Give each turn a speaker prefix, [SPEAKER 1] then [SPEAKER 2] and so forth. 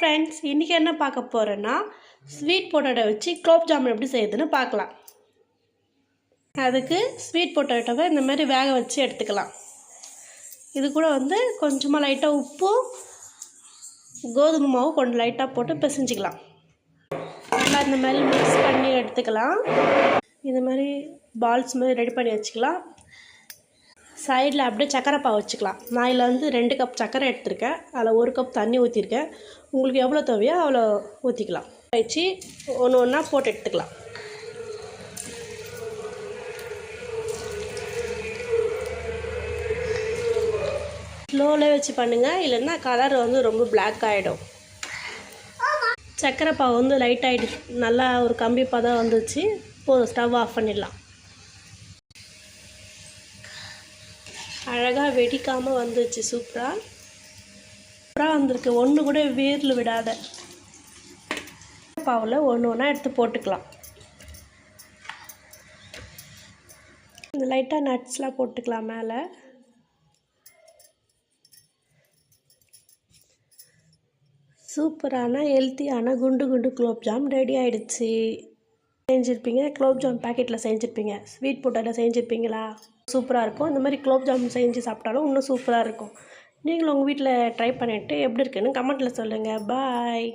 [SPEAKER 1] Friends, இன்றைக்கி என்ன பார்க்க போகிறேன்னா ஸ்வீட் பொட்டேட்டோ வச்சு குலோப் ஜாமுன் எப்படி செய்யுதுன்னு பார்க்கலாம். அதுக்கு ஸ்வீட் பொட்டேட்டோவை இந்த மாதிரி வேக வச்சு எடுத்துக்கலாம். இது கூட கொஞ்சமாக லைட்டாக உப்பு, கோதுமை மாவு கொஞ்சம் லைட்டாக போட்டு பிசைஞ்சிக்கலாம். நல்லா இந்த மாதிரி மிக்ஸ் பண்ணி எடுத்துக்கலாம். இந்த மாதிரி பால்ஸ் மாதிரி ரெடி பண்ணி வச்சுக்கலாம். சைடில் அப்படியே சக்கரை பாவு வச்சுக்கலாம். நான் இதில் 2 கப் சக்கரை எடுத்திருக்கேன். அதில் 1 கப் தண்ணி ஊற்றிருக்கேன். உங்களுக்கு எவ்வளோ தேவையோ அவ்வளோ ஊற்றிக்கலாம். வச்சு ஒன்று ஒன்றா போட்டு எடுத்துக்கலாம். ஸ்லோவில் வச்சு பண்ணுங்கள், இல்லைன்னா கலர் ரொம்ப பிளாக் ஆகிடும். சக்கரை பாவு லைட் ஆகிடுச்சு, நல்லா ஒரு கம்பி பதம் வந்துச்சு. போதும், ஸ்டவ் ஆஃப் பண்ணிடலாம். அழகாக வெடிக்காமல் வந்துச்சு. சூப்பராக வந்திருக்கு. ஒன்று கூட வேரில் விடாத பாவில் ஒன்று ஒன்றா எடுத்து போட்டுக்கலாம். இந்த லைட்டாக நட்ஸ்லாம் போட்டுக்கலாம் மேலே. சூப்பரான ஹெல்த்தியான குண்டு குண்டு குலோப் ஜாம் ரெடி ஆகிடுச்சு. செஞ்சுருப்பீங்க, குலோப் ஜாம் பேக்கெட்டில் செஞ்சுருப்பீங்க, ஸ்வீட் பொட்டேட்டோ செஞ்சுருப்பீங்களா? சூப்பராக இருக்கும். இந்த மாதிரி குலோப் ஜாம் செஞ்சு சாப்பிட்டாலும் இன்னும் சூப்பராக இருக்கும். நீங்களும் உங்கள் வீட்டில் ட்ரை பண்ணிவிட்டு எப்படி இருக்குன்னு கமெண்ட்டில் சொல்லுங்கள். பாய்.